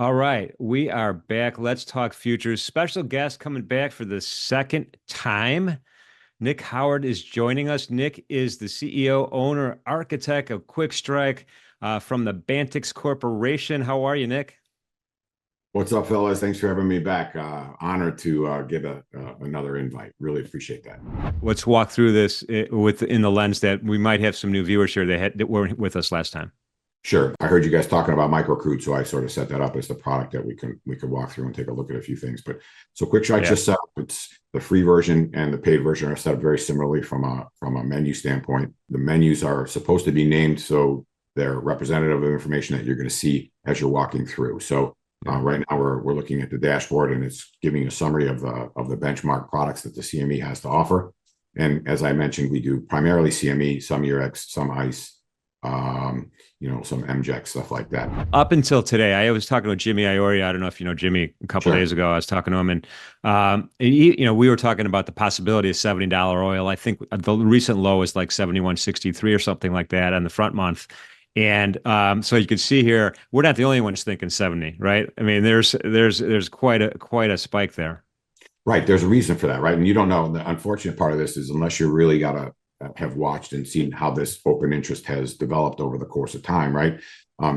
All right, we are back. Let's talk futures. Special guest coming back for the second time. Nick Howard is joining us. Nick is the CEO, owner, architect of QuikStrike from the Bantix Corporation. How are you, Nick? What's up, fellas? Thanks for having me back. Honored to get another invite. Really appreciate that. Let's walk through this with in the lens that we might have some new viewers here that weren't with us last time. Sure. I heard you guys talking about microcrude, so I sort of set that up as the product that we could walk through and take a look at a few things. But so QuikStrike just set up. It's the free version and the paid version are set up very similarly from a menu standpoint. The menus are supposed to be named so they're representative of information that you're going to see as you're walking through. So right now we're looking at the dashboard and it's giving a summary of the benchmark products that the CME has to offer. And as I mentioned, we do primarily CME, some Eurex, some ICE. Some MJEX, stuff like that. Up until today, I was talking to Jimmy Iori. I don't know if you know Jimmy. A couple of days ago, I was talking to him, and we were talking about the possibility of $70 oil. I think the recent low is like 71.63 or something like that on the front month. And so you can see here, we're not the only ones thinking 70, right? I mean, there's quite a spike there. Right. There's a reason for that, right? And you don't know. The unfortunate part of this is unless you really got to have watched and seen how this open interest has developed over the course of time, right?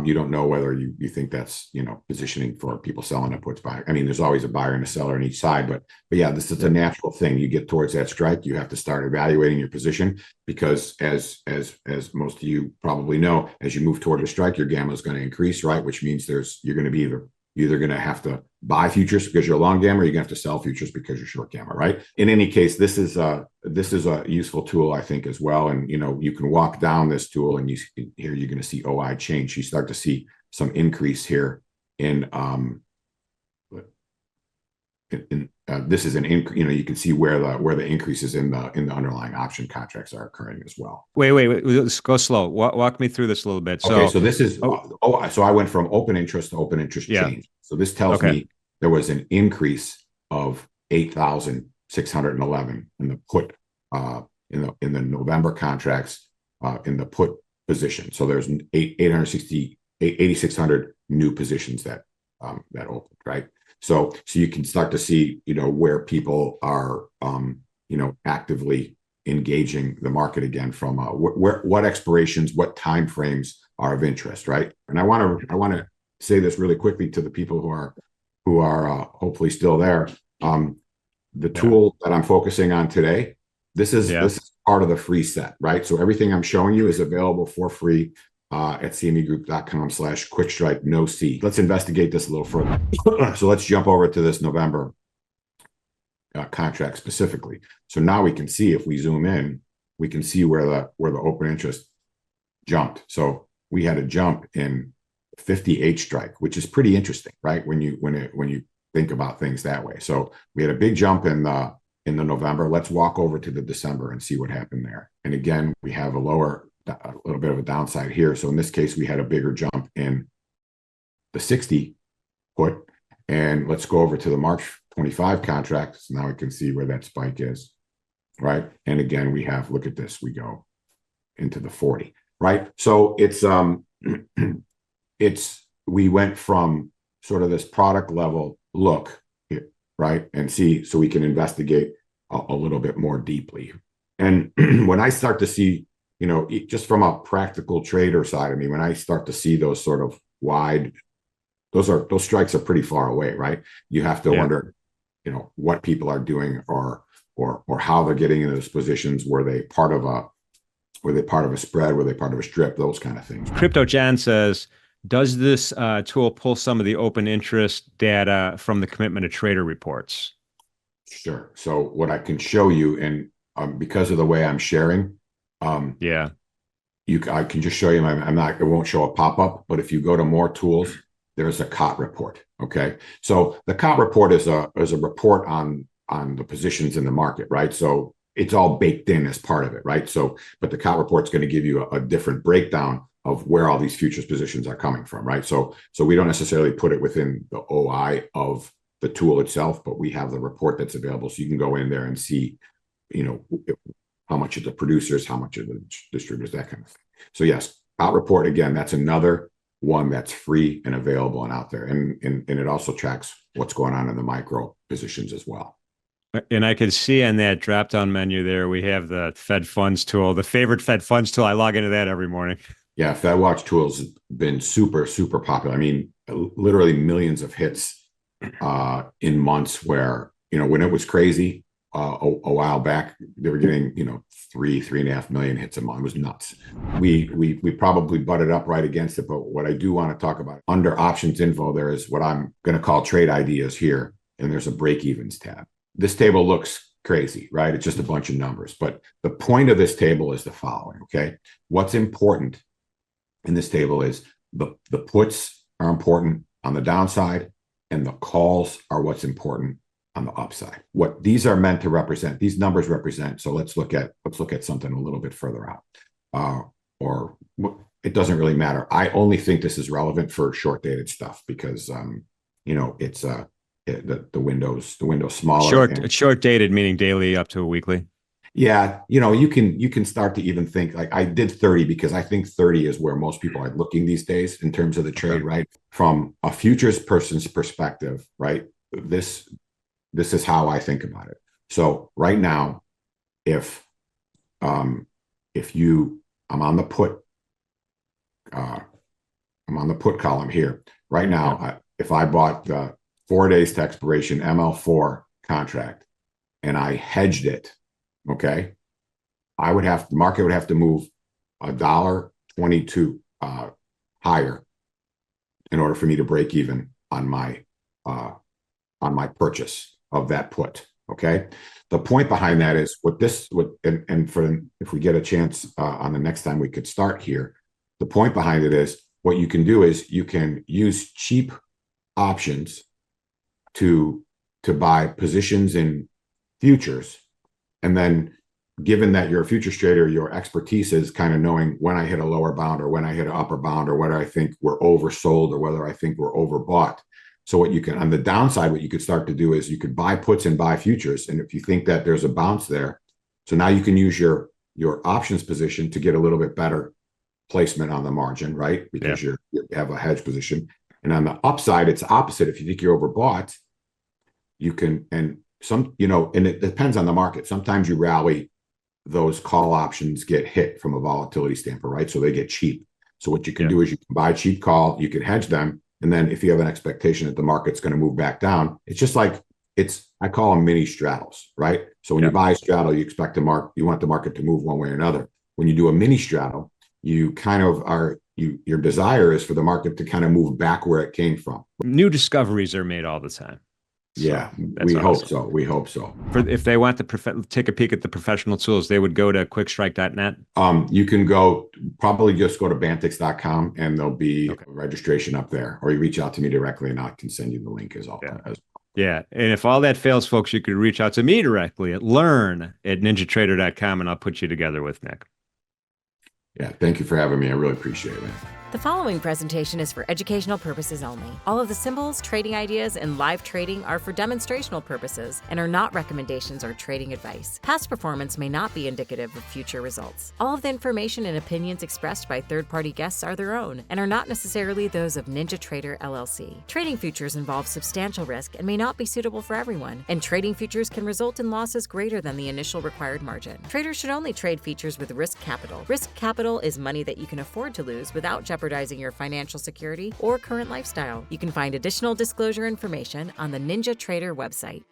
You don't know whether you think that's, positioning for people selling at puts buy. I mean, there's always a buyer and a seller on each side, but yeah, this is a natural thing. You get towards that strike, you have to start evaluating your position because as most of you probably know, as you move toward a strike, your gamma is going to increase, right? Which means you're going to be you're either going to have to buy futures because you're long gamma, or you're going to have to sell futures because you're short gamma, right? In any case, this is a useful tool, I think, as well. And you can walk down this tool, and here you're going to see OI change. You start to see some increase here in this is an increase. You can see where the increases in the underlying option contracts are occurring as well. Wait. Let's go slow. Walk me through this a little bit. So this is so I went from open interest to open interest change. So this tells me there was an increase of 8,611 in the put in the November contracts in the put position. So there's 8,600 new positions that opened, right? So you can start to see, where people are, actively engaging the market again from what expirations, what time frames are of interest, right? And I want to say this really quickly to the people who are hopefully still there. The tool that I'm focusing on today, this is part of the free set, right? So everything I'm showing you is available for free at cmegroup.com/QuikStrike no C. Let's investigate this a little further. So let's jump over to this November contract specifically. So now we can see, if we zoom in, we can see where the open interest jumped. So we had a jump in 50H strike, which is pretty interesting, right? When you think about things that way. So we had a big jump in the November. Let's walk over to the December and see what happened there. And again, we have a little bit of a downside here. So in this case, we had a bigger jump in the 60 put. And let's go over to the March 25 contract. So now we can see where that spike is, right? And again, we have, look at this, we go into the 40, right? So we went from sort of this product level look here, right? And see, so we can investigate a little bit more deeply. And when I start to see, just from a practical trader side of me, when I start to see those sort of wide, those strikes are pretty far away, right? You have to wonder, what people are doing or how they're getting into those positions. Were they part of a spread? Were they part of a strip? Those kind of things. Crypto Jan says, does this tool pull some of the open interest data from the commitment to trader reports? Sure. So what I can show you, and because of the way I'm sharing, I can just show you. It won't show a pop-up, but if you go to more tools, there's a COT report. Okay. So the COT report is a report on the positions in the market, right? So it's all baked in as part of it, right? So, but the COT report is going to give you a different breakdown of where all these futures positions are coming from, right? So we don't necessarily put it within the OI of the tool itself, but we have the report that's available. So you can go in there and see, how much of the producers, how much of the distributors, that kind of thing. So yes, COT report, again, that's another one that's free and available and out there. And it also tracks what's going on in the micro positions as well. And I can see on that drop down menu there, we have the Fed Funds tool, the favorite Fed Funds tool. I log into that every morning. Yeah, Fed Watch tools have been super, super popular. I mean, literally millions of hits in months where, when it was crazy a while back, they were getting, 3.5 million hits a month. It was nuts. We probably butted up right against it. But what I do want to talk about under options info, there is what I'm going to call trade ideas here. And there's a break evens tab. This table looks crazy, right? It's just a bunch of numbers. But the point of this table is the following, okay? What's important in this table is the puts are important on the downside and the calls are what's important on the upside. What these are meant to represent, these numbers represent. So let's look at something a little bit further out. Or it doesn't really matter. I only think this is relevant for short dated stuff because it's the window's smaller. Short dated meaning daily up to a weekly. Yeah, you can start to even think like I did 30 because I think 30 is where most people are looking these days in terms of the trade, right? From a futures person's perspective, right? This is how I think about it. So right now, if I'm on the put column here right now. If I bought the 4 days to expiration ML4 contract and I hedged it, okay, the market would have to move $1.22 higher in order for me to break even on my purchase of that put. Okay, the point behind that is if we get a chance on the next time we could start here, the point behind it is what you can do is you can use cheap options to buy positions in futures. And then given that you're a futures trader, your expertise is kind of knowing when I hit a lower bound or when I hit an upper bound or whether I think we're oversold or whether I think we're overbought. So on the downside, what you could start to do is you could buy puts and buy futures. And if you think that there's a bounce there, so now you can use your options position to get a little bit better placement on the margin, right? Because you have a hedge position. And on the upside, it's opposite. If you think you're overbought, you can, and it depends on the market. Sometimes you rally, those call options get hit from a volatility standpoint, right? So they get cheap. So what you can do is you can buy cheap call, you can hedge them. And then if you have an expectation that the market's going to move back down, it's just like I call them mini straddles, right? So when you buy a straddle, you expect you want the market to move one way or another. When you do a mini straddle, you kind of your desire is for the market to kind of move back where it came from. New discoveries are made all the time. So we hope so. We hope so. If they want to take a peek at the professional tools, they would go to QuikStrike.net. You can probably just go to Bantix.com and there'll be a registration up there, or you reach out to me directly and I can send you the link as well. Yeah. And if all that fails, folks, you could reach out to me directly at learn@NinjaTrader.com and I'll put you together with Nick. Yeah. Thank you for having me. I really appreciate it. The following presentation is for educational purposes only. All of the symbols, trading ideas, and live trading are for demonstrational purposes and are not recommendations or trading advice. Past performance may not be indicative of future results. All of the information and opinions expressed by third-party guests are their own and are not necessarily those of NinjaTrader LLC. Trading futures involve substantial risk and may not be suitable for everyone, and trading futures can result in losses greater than the initial required margin. Traders should only trade futures with risk capital. Risk capital is money that you can afford to lose without jeopardizing your financial security or current lifestyle. You can find additional disclosure information on the NinjaTrader website.